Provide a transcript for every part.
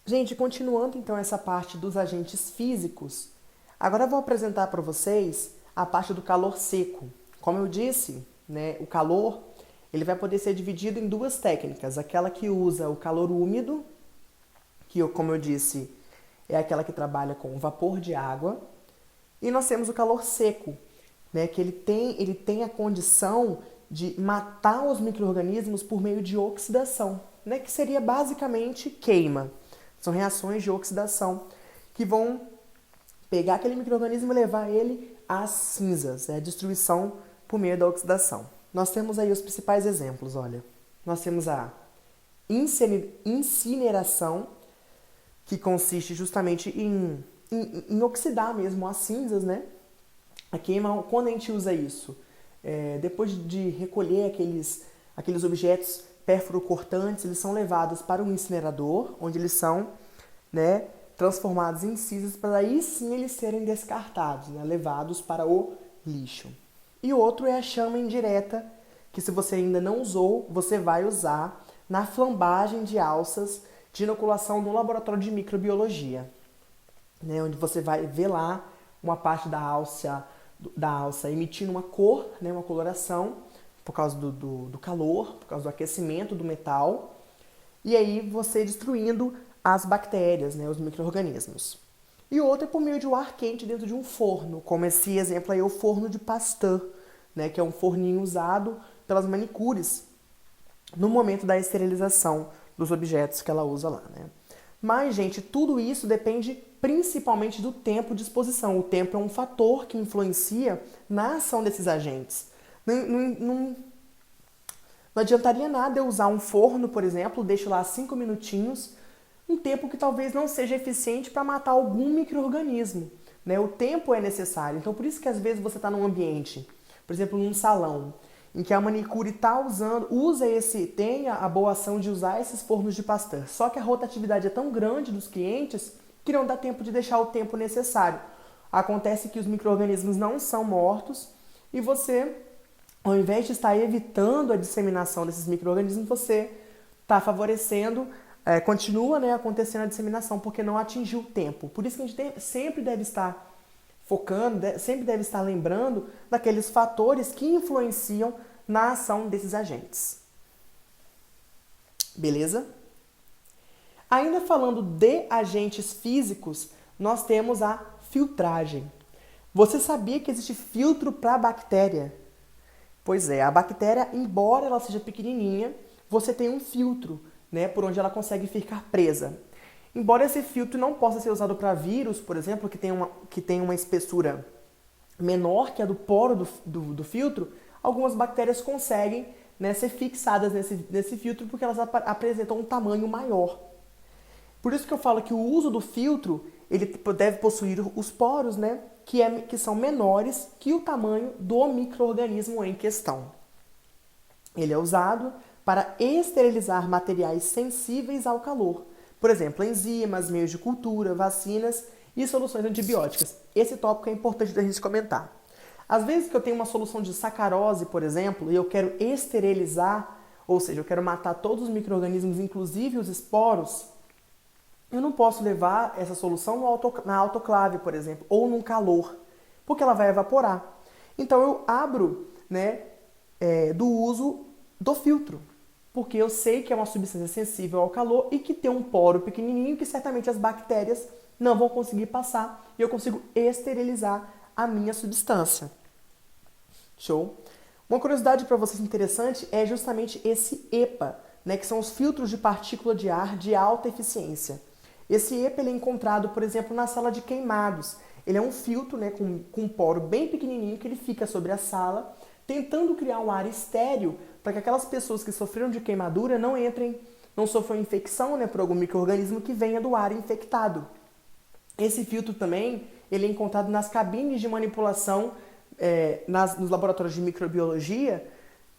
Gente, continuando então essa parte dos agentes físicos, agora eu vou apresentar para vocês a parte do calor seco. Como eu disse, né, o calor ele vai poder ser dividido em duas técnicas. Aquela que usa o calor úmido, como eu disse, é aquela que trabalha com vapor de água. E nós temos o calor seco, né, que ele tem a condição de matar os micro-organismos por meio de oxidação, né, que seria basicamente queima. São reações de oxidação que vão pegar aquele micro-organismo e levar ele às cinzas, a destruição por meio da oxidação. Nós temos aí os principais exemplos, olha. Nós temos a incineração, que consiste justamente em oxidar mesmo as cinzas, né? A queima, quando a gente usa isso? Depois de recolher aqueles objetos perfluorocortantes, eles são levados para um incinerador, onde eles são, né, transformados em cinzas para aí sim eles serem descartados, né, levados para o lixo. E outro é a chama indireta, que se você ainda não usou, você vai usar na flambagem de alças de inoculação no laboratório de microbiologia, né, onde você vai ver lá uma parte da alça emitindo uma cor, né, uma coloração, por causa do calor, por causa do aquecimento do metal, e aí você destruindo as bactérias, né, os micro-organismos. E outro é por meio de um ar quente dentro de um forno, como esse exemplo aí é o forno de Pasteur, né, que é um forninho usado pelas manicures no momento da esterilização dos objetos que ela usa lá, né? Mas, gente, tudo isso depende principalmente do tempo de exposição. O tempo é um fator que influencia na ação desses agentes. Não adiantaria nada eu usar um forno, por exemplo, deixo lá 5 minutinhos, um tempo que talvez não seja eficiente para matar algum micro-organismo, né? O tempo é necessário. Então, por isso que às vezes você está num ambiente, por exemplo, num salão, em que a manicure tem a boa ação de usar esses fornos de Pasteur. Só que a rotatividade é tão grande dos clientes que não dá tempo de deixar o tempo necessário. Acontece que os micro-organismos não são mortos e você, ao invés de estar evitando a disseminação desses micro-organismos, você está favorecendo, continua, né, acontecendo a disseminação porque não atingiu o tempo. Por isso que a gente sempre deve estar focando, sempre deve estar lembrando daqueles fatores que influenciam na ação desses agentes. Beleza? Ainda falando de agentes físicos, nós temos a filtragem. Você sabia que existe filtro para bactéria? Pois é, a bactéria, embora ela seja pequenininha, você tem um filtro, né, por onde ela consegue ficar presa. Embora esse filtro não possa ser usado para vírus, por exemplo, que tem uma espessura menor que a do poro do filtro, algumas bactérias conseguem, né, ser fixadas nesse filtro porque elas apresentam um tamanho maior. Por isso que eu falo que o uso do filtro ele deve possuir os poros, né, que são menores que o tamanho do micro-organismo em questão. Ele é usado para esterilizar materiais sensíveis ao calor. Por exemplo, enzimas, meios de cultura, vacinas e soluções antibióticas. Esse tópico é importante da gente comentar. Às vezes que eu tenho uma solução de sacarose, por exemplo, e eu quero esterilizar, ou seja, eu quero matar todos os micro-organismos, inclusive os esporos, eu não posso levar essa solução na autoclave, por exemplo, ou num calor, porque ela vai evaporar. Então eu abro, né, do uso do filtro, porque eu sei que é uma substância sensível ao calor e que tem um poro pequenininho que certamente as bactérias não vão conseguir passar e eu consigo esterilizar a minha substância. Show? Uma curiosidade para vocês interessante é justamente esse EPA, né, que são os filtros de partícula de ar de alta eficiência. Esse EPA ele é encontrado, por exemplo, na sala de queimados. Ele é um filtro, né, com um poro bem pequenininho que ele fica sobre a sala, tentando criar um ar estéril para que aquelas pessoas que sofreram de queimadura não sofram infecção, né, por algum micro-organismo que venha do ar infectado. Esse filtro também ele é encontrado nas cabines de manipulação, nos laboratórios de microbiologia.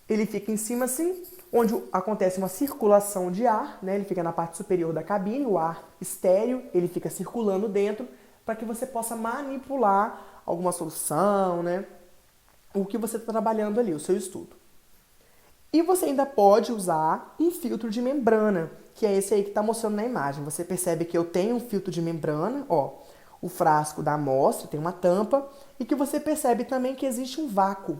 Ele fica em cima assim, onde acontece uma circulação de ar, né? Ele fica na parte superior da cabine, o ar estéreo, ele fica circulando dentro para que você possa manipular alguma solução, né? O que você está trabalhando ali, o seu estudo. E você ainda pode usar um filtro de membrana, que é esse aí que está mostrando na imagem. Você percebe que eu tenho um filtro de membrana, ó, o frasco da amostra tem uma tampa, e que você percebe também que existe um vácuo.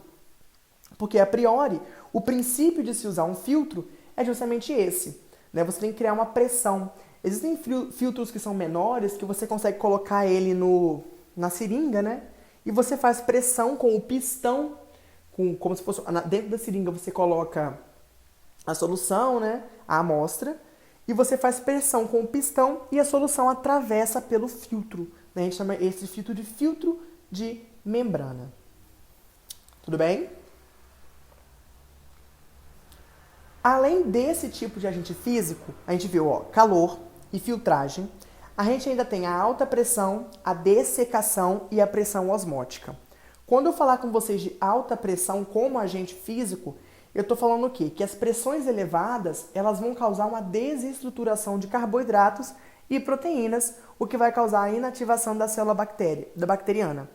Porque, a priori, o princípio de se usar um filtro é justamente esse, né? Você tem que criar uma pressão. Existem filtros que são menores, que você consegue colocar ele na seringa, né? E você faz pressão com o pistão, como se fosse dentro da seringa você coloca a solução, né? A amostra, e você faz pressão com o pistão e a solução atravessa pelo filtro, né? A gente chama esse filtro de membrana. Tudo bem? Além desse tipo de agente físico, a gente viu, ó, calor e filtragem. A gente ainda tem a alta pressão, a dessecação e a pressão osmótica. Quando eu falar com vocês de alta pressão como agente físico, eu estou falando o quê? Que as pressões elevadas, elas vão causar uma desestruturação de carboidratos e proteínas, o que vai causar a inativação da célula bacteriana.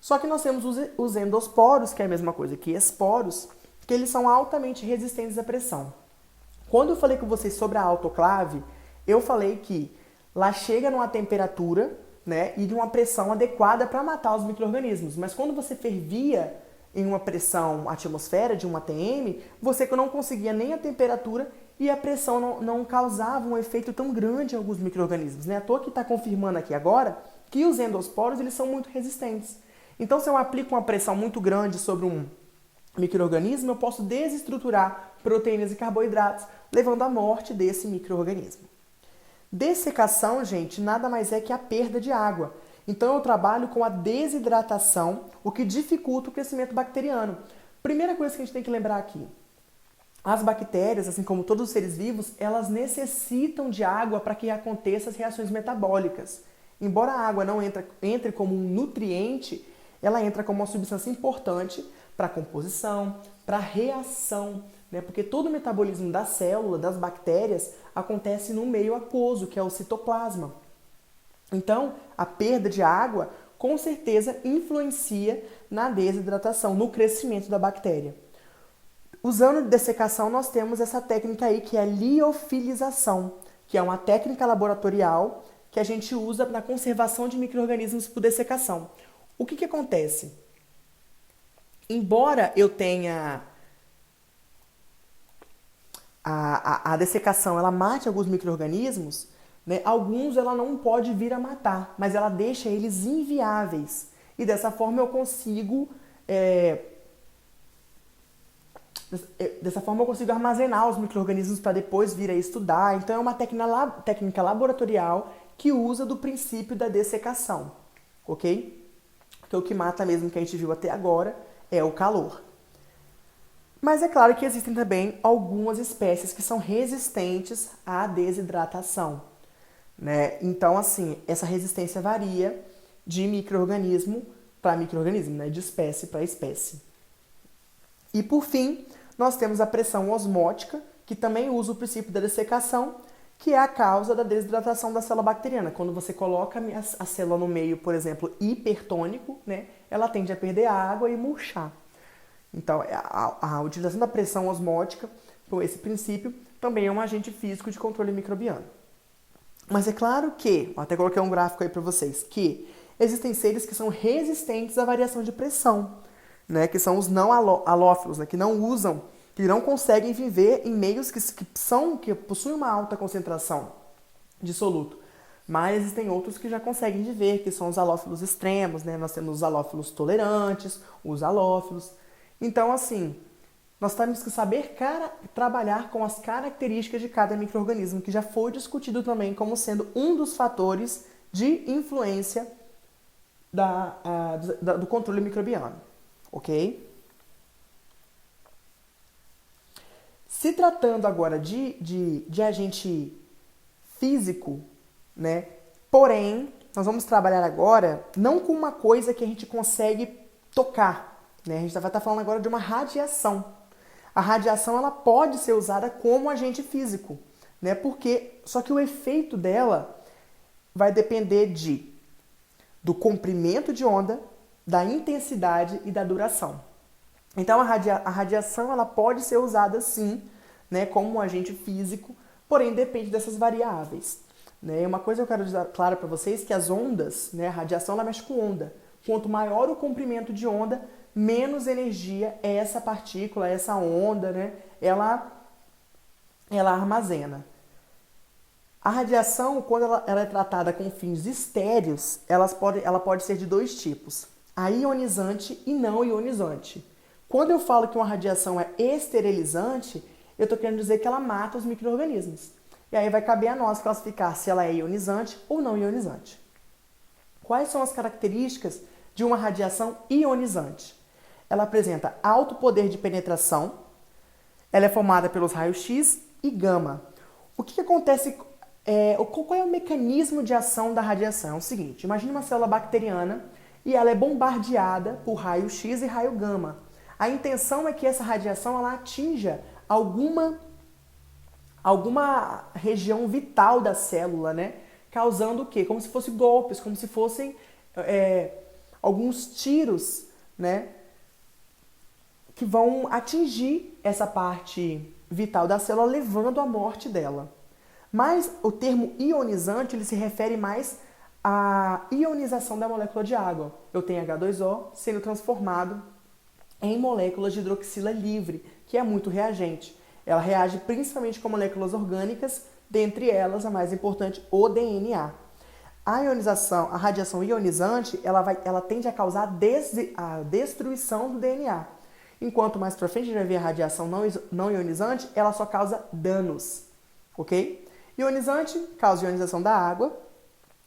Só que nós temos os endosporos, que é a mesma coisa que esporos, que eles são altamente resistentes à pressão. Quando eu falei com vocês sobre a autoclave, eu falei que lá chega numa temperatura, né, e de uma pressão adequada para matar os micro-organismos. Mas quando você fervia em uma pressão atmosfera de 1 atm, você não conseguia nem a temperatura e a pressão não causava um efeito tão grande em alguns micro-organismos. Né? À toa que está confirmando aqui agora que os endosporos eles são muito resistentes. Então, se eu aplico uma pressão muito grande sobre um micro-organismo, eu posso desestruturar proteínas e carboidratos, levando à morte desse micro-organismo. Dessecação, gente, nada mais é que a perda de água. Então, eu trabalho com a desidratação, o que dificulta o crescimento bacteriano. Primeira coisa que a gente tem que lembrar aqui. As bactérias, assim como todos os seres vivos, elas necessitam de água para que aconteçam as reações metabólicas. Embora a água não entre como um nutriente, ela entra como uma substância importante para a composição, para a reação, né? Porque todo o metabolismo da célula, das bactérias, acontece no meio aquoso, que é o citoplasma. Então, a perda de água, com certeza, influencia na desidratação, no crescimento da bactéria. Usando dessecação, nós temos essa técnica aí, que é a liofilização, que é uma técnica laboratorial que a gente usa na conservação de micro-organismos por dessecação. O que acontece? Embora eu tenha a dessecação, ela mate alguns micro-organismos, né, alguns ela não pode vir a matar, mas ela deixa eles inviáveis. E dessa forma eu consigo armazenar os micro-organismos para depois vir a estudar. Então é uma técnica laboratorial que usa do princípio da dessecação, ok? Então o que mata mesmo que a gente viu até agora é o calor. Mas é claro que existem também algumas espécies que são resistentes à desidratação, né? Então, assim, essa resistência varia de micro-organismo para micro-organismo, né? De espécie para espécie. E, por fim, nós temos a pressão osmótica, que também usa o princípio da dessecação, que é a causa da desidratação da célula bacteriana. Quando você coloca a célula no meio, por exemplo, hipertônico, né? Ela tende a perder água e murchar. Então, a utilização da pressão osmótica, por esse princípio, também é um agente físico de controle microbiano. Mas é claro que, até coloquei um gráfico aí para vocês, que existem seres que são resistentes à variação de pressão, né? Que são os não halófilos, né? Que não usam, que não conseguem viver em meios que possuem uma alta concentração de soluto. Mas existem outros que já conseguem viver, que são os halófilos extremos, né? Nós temos os halófilos tolerantes, os halófilos. Então, assim, nós temos que saber trabalhar com as características de cada micro-organismo, que já foi discutido também como sendo um dos fatores de influência do controle microbiano, ok? Se tratando agora de agente físico, né? Porém, nós vamos trabalhar agora não com uma coisa que a gente consegue tocar, né? A gente vai estar falando agora de uma radiação. A radiação ela pode ser usada como agente físico, né? Só que o efeito dela vai depender do comprimento de onda, da intensidade e da duração. Então, a radiação ela pode ser usada sim, né, como um agente físico, porém depende dessas variáveis. Né? Uma coisa que eu quero deixar claro para vocês é que as ondas, né, a radiação ela mexe com onda. Quanto maior o comprimento de onda, menos energia essa partícula, essa onda, né, ela armazena. A radiação, quando ela é tratada com fins estéreos, ela pode ser de dois tipos: a ionizante e não ionizante. Quando eu falo que uma radiação é esterilizante, eu estou querendo dizer que ela mata os micro-organismos. E aí vai caber a nós classificar se ela é ionizante ou não ionizante. Quais são as características de uma radiação ionizante? Ela apresenta alto poder de penetração, ela é formada pelos raios X e gama. O que acontece? Qual é o mecanismo de ação da radiação? É o seguinte: imagine uma célula bacteriana e ela é bombardeada por raio X e raio gama. A intenção é que essa radiação ela atinja alguma região vital da célula, né? Causando o quê? Como se fossem golpes, como se fossem alguns tiros, né? Que vão atingir essa parte vital da célula, levando à morte dela. Mas o termo ionizante ele se refere mais à ionização da molécula de água. Eu tenho H2O sendo transformado em moléculas de hidroxila livre, que é muito reagente. Ela reage principalmente com moléculas orgânicas, dentre elas a mais importante, o DNA. A radiação ionizante, ela tende a causar a destruição do DNA. Enquanto mais para frente a gente vai ver a radiação não ionizante, ela só causa danos, ok? Ionizante causa ionização da água,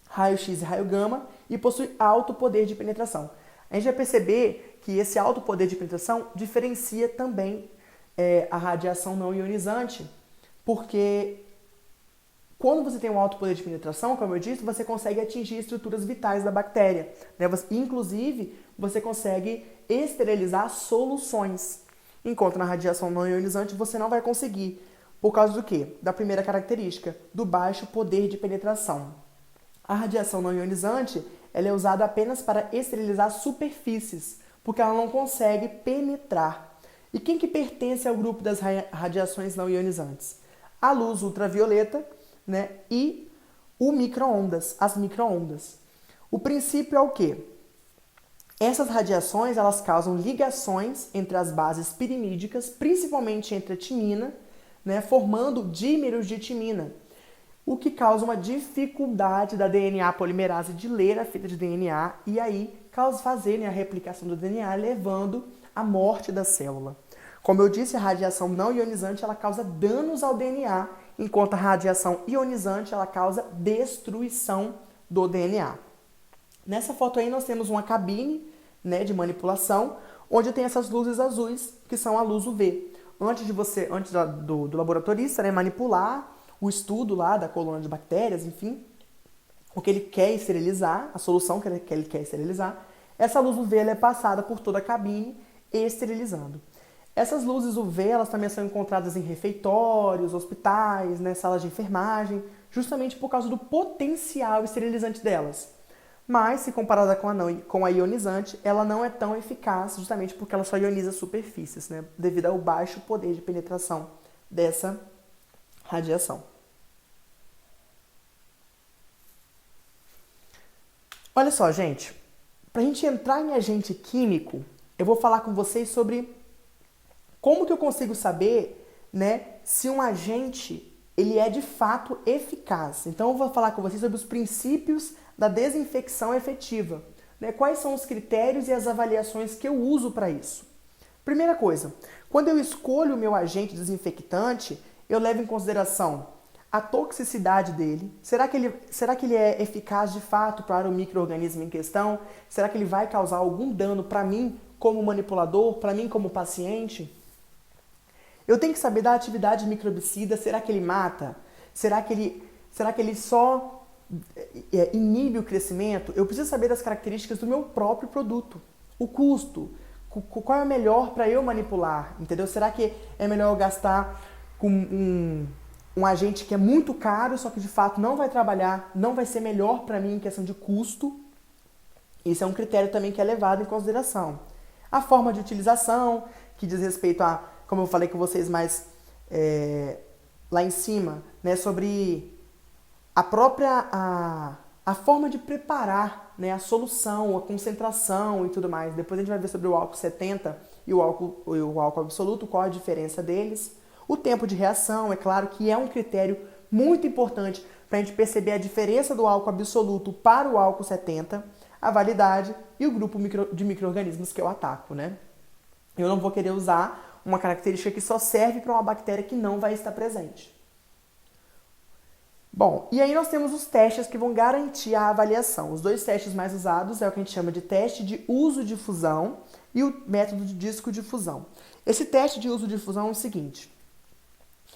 raio X e raio gama, e possui alto poder de penetração. A gente vai perceber que esse alto poder de penetração diferencia também a radiação não ionizante, porque quando você tem um alto poder de penetração, como eu disse, você consegue atingir estruturas vitais da bactéria. Né? Inclusive, você consegue esterilizar soluções. Enquanto na radiação não ionizante, você não vai conseguir. Por causa do quê? Da primeira característica, do baixo poder de penetração. A radiação não ionizante ela é usada apenas para esterilizar superfícies, porque ela não consegue penetrar. E quem que pertence ao grupo das radiações não ionizantes? A luz ultravioleta, né, e as micro-ondas. O princípio é o quê? Essas radiações elas causam ligações entre as bases pirimídicas, principalmente entre a timina, né, formando dímeros de timina, o que causa uma dificuldade da DNA polimerase de ler a fita de DNA e aí fazerem a replicação do DNA, levando à morte da célula. Como eu disse, a radiação não ionizante ela causa danos ao DNA, enquanto a radiação ionizante ela causa destruição do DNA. Nessa foto aí nós temos uma cabine, né, de manipulação, onde tem essas luzes azuis, que são a luz UV. Antes do laboratorista, né, manipular o estudo lá da colônia de bactérias, enfim, o que ele quer esterilizar, a solução que ele quer esterilizar, essa luz UV ela é passada por toda a cabine, esterilizando. Essas luzes UV elas também são encontradas em refeitórios, hospitais, né, salas de enfermagem, justamente por causa do potencial esterilizante delas. Mas, se comparada com a ionizante, ela não é tão eficaz, justamente porque ela só ioniza superfícies, né, devido ao baixo poder de penetração dessa radiação. Olha só, gente, para a gente entrar em agente químico, eu vou falar com vocês sobre como que eu consigo saber, né, se um agente ele é de fato eficaz. Então eu vou falar com vocês sobre os princípios da desinfecção efetiva. Né? Quais são os critérios e as avaliações que eu uso para isso? Primeira coisa, quando eu escolho o meu agente desinfectante, eu levo em consideração a toxicidade dele. Será que ele é eficaz de fato para o micro-organismo em questão? Será que ele vai causar algum dano para mim como manipulador, para mim como paciente? Eu tenho que saber da atividade microbicida. Será que ele mata? Será que ele só inibe o crescimento? Eu preciso saber das características do meu próprio produto. O custo. Qual é o melhor para eu manipular? Entendeu? Será que é melhor eu gastar com um agente que é muito caro, só que de fato não vai trabalhar, não vai ser melhor para mim em questão de custo? Isso é um critério também que é levado em consideração. A forma de utilização, que diz respeito a, como eu falei com vocês mais lá em cima, né, sobre a própria a forma de preparar, né, a solução, a concentração e tudo mais. Depois a gente vai ver sobre o álcool 70 e o álcool absoluto, qual a diferença deles. O tempo de reação, é claro que é um critério muito importante para a gente perceber a diferença do álcool absoluto para o álcool 70, a validade e o grupo de micro-organismos que eu ataco, né? Eu não vou querer usar uma característica que só serve para uma bactéria que não vai estar presente. Bom, e aí nós temos os testes que vão garantir a avaliação. Os dois testes mais usados é o que a gente chama de teste de uso de fusão e o método de disco de fusão. Esse teste de uso de fusão é o seguinte: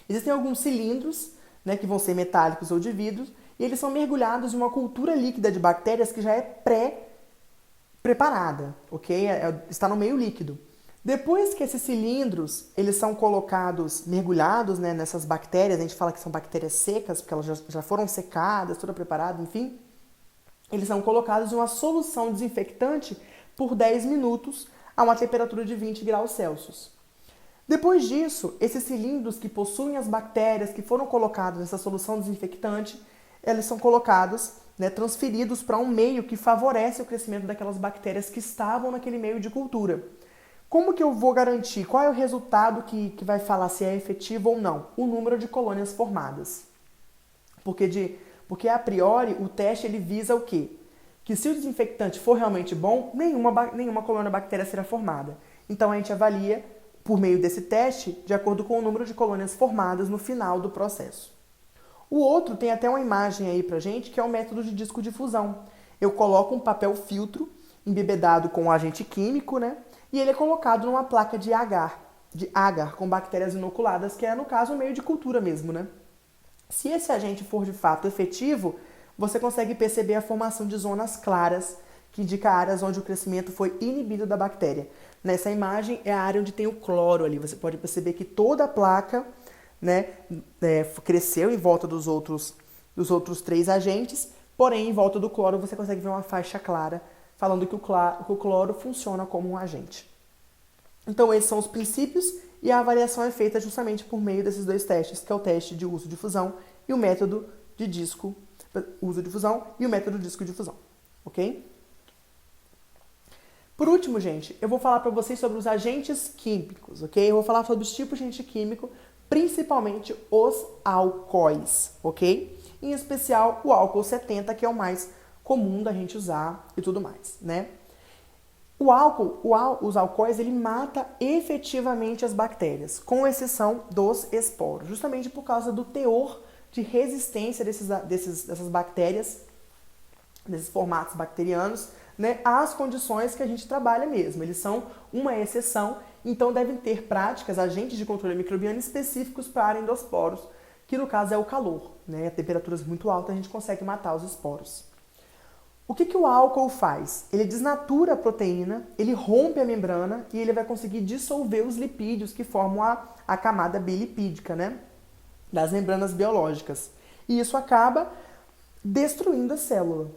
existem alguns cilindros, né, que vão ser metálicos ou de vidro, e eles são mergulhados em uma cultura líquida de bactérias que já é pré-preparada, ok? Está no meio líquido. Depois que esses cilindros eles são colocados, mergulhados, né, nessas bactérias, a gente fala que são bactérias secas, porque elas já foram secadas, toda preparada, enfim, eles são colocados em uma solução desinfectante por 10 minutos a uma temperatura de 20 graus Celsius. Depois disso, esses cilindros que possuem as bactérias que foram colocados nessa solução desinfectante, eles são colocados, né, transferidos para um meio que favorece o crescimento daquelas bactérias que estavam naquele meio de cultura. Como que eu vou garantir? Qual é o resultado que vai falar se é efetivo ou não? O número de colônias formadas. Porque a priori o teste ele visa o quê? Que se o desinfectante for realmente bom, nenhuma colônia bactéria será formada. Então a gente avalia por meio desse teste de acordo com o número de colônias formadas no final do processo. O outro tem até uma imagem aí pra gente, que é o método de disco de fusão. Eu coloco um papel filtro embebedado com um agente químico, né? E ele é colocado numa placa de agar com bactérias inoculadas, que é, no caso, o meio de cultura mesmo, né? Se esse agente for de fato efetivo, você consegue perceber a formação de zonas claras, que indica áreas onde o crescimento foi inibido da bactéria. Nessa imagem é a área onde tem o cloro ali. Você pode perceber que toda a placa, né, cresceu em volta dos outros 3 agentes, porém, em volta do cloro você consegue ver uma faixa clara, falando que o cloro funciona como um agente. Então, esses são os princípios e a avaliação é feita justamente por meio desses 2 testes, que é o teste de uso de fusão e o método de disco de fusão, ok? Por último, gente, eu vou falar para vocês sobre os agentes químicos, ok? Eu vou falar sobre os tipos de agente químico, principalmente os álcoois, ok? Em especial o álcool 70, que é o mais comum da gente usar e tudo mais, né? Os álcoois, ele mata efetivamente as bactérias, com exceção dos esporos, justamente por causa do teor de resistência dessas bactérias, desses formatos bacterianos, né, às condições que a gente trabalha mesmo. Eles são uma exceção, então devem ter práticas, agentes de controle microbiano específicos para a endosporos, que no caso é o calor, né? A temperaturas muito altas a gente consegue matar os esporos. O que o álcool faz? Ele desnatura a proteína, ele rompe a membrana e ele vai conseguir dissolver os lipídios que formam a camada bilipídica, né, das membranas biológicas. E isso acaba destruindo a célula.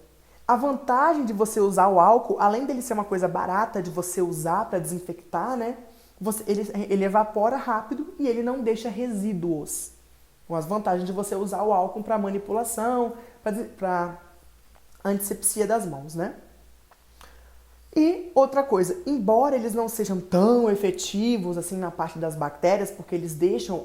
A vantagem de você usar o álcool, além dele ser uma coisa barata de você usar para desinfectar, né, ele evapora rápido e ele não deixa resíduos. Com as vantagens de você usar o álcool para manipulação, para antisepsia das mãos, né? E outra coisa, embora eles não sejam tão efetivos assim na parte das bactérias, porque eles deixam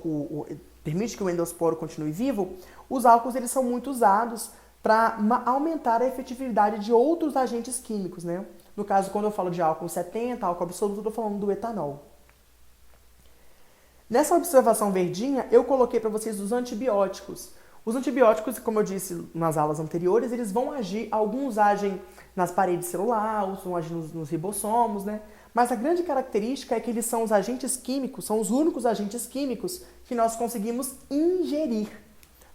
permite que o endosporo continue vivo, os álcools eles são muito usados para aumentar a efetividade de outros agentes químicos, né? No caso, quando eu falo de álcool 70, álcool absoluto, eu estou falando do etanol. Nessa observação verdinha, eu coloquei para vocês os antibióticos. Os antibióticos, como eu disse nas aulas anteriores, eles vão agir, alguns agem nas paredes celulares, outros vão agir nos ribossomos, né? Mas a grande característica é que eles são os agentes químicos, são os únicos agentes químicos que nós conseguimos ingerir,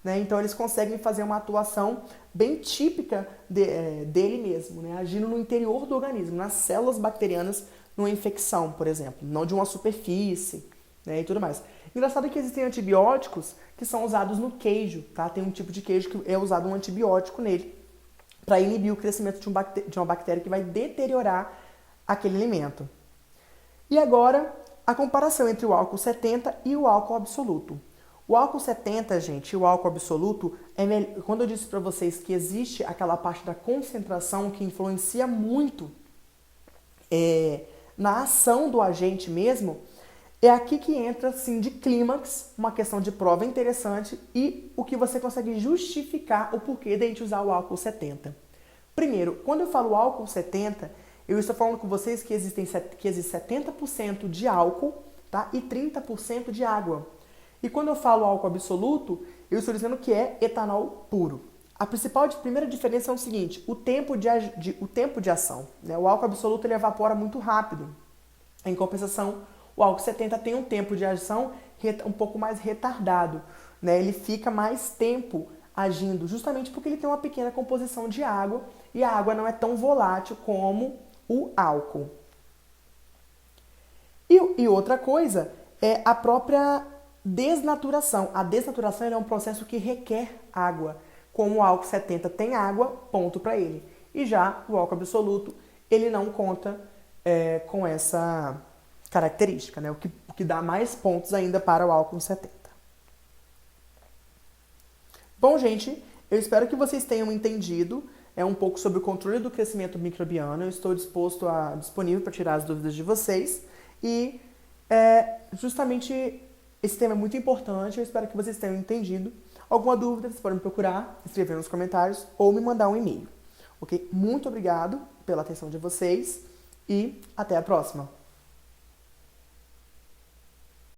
né? Então eles conseguem fazer uma atuação bem típica dele mesmo, né? Agindo no interior do organismo, nas células bacterianas, numa infecção, por exemplo, não de uma superfície, né, e tudo mais. Engraçado que existem antibióticos que são usados no queijo, tá? Tem um tipo de queijo que é usado um antibiótico nele para inibir o crescimento de uma bactéria que vai deteriorar aquele alimento. E agora, a comparação entre o álcool 70 e o álcool absoluto. O álcool 70, gente, e o álcool absoluto, quando eu disse para vocês que existe aquela parte da concentração que influencia muito na ação do agente mesmo, é aqui que entra, assim, de clímax, uma questão de prova interessante e o que você consegue justificar o porquê de a gente usar o álcool 70. Primeiro, quando eu falo álcool 70, eu estou falando com vocês que existe 70% de álcool, tá? E 30% de água. E quando eu falo álcool absoluto, eu estou dizendo que é etanol puro. A primeira diferença é o seguinte, o tempo de ação. Né? O álcool absoluto ele evapora muito rápido. Em compensação, o álcool 70 tem um tempo de ação um pouco mais retardado. Né? Ele fica mais tempo agindo, justamente porque ele tem uma pequena composição de água e a água não é tão volátil como o álcool. E outra coisa é a própria desnaturação. A desnaturação é um processo que requer água. Como o álcool 70 tem água, ponto para ele. E já o álcool absoluto, ele não conta com essa característica, né? O que dá mais pontos ainda para o álcool 70. Bom, gente, eu espero que vocês tenham entendido um pouco sobre o controle do crescimento microbiano. Eu estou disponível para tirar as dúvidas de vocês. E justamente esse tema é muito importante, eu espero que vocês tenham entendido. Alguma dúvida, vocês podem me procurar, escrever nos comentários ou me mandar um e-mail. Ok? Muito obrigado pela atenção de vocês e até a próxima!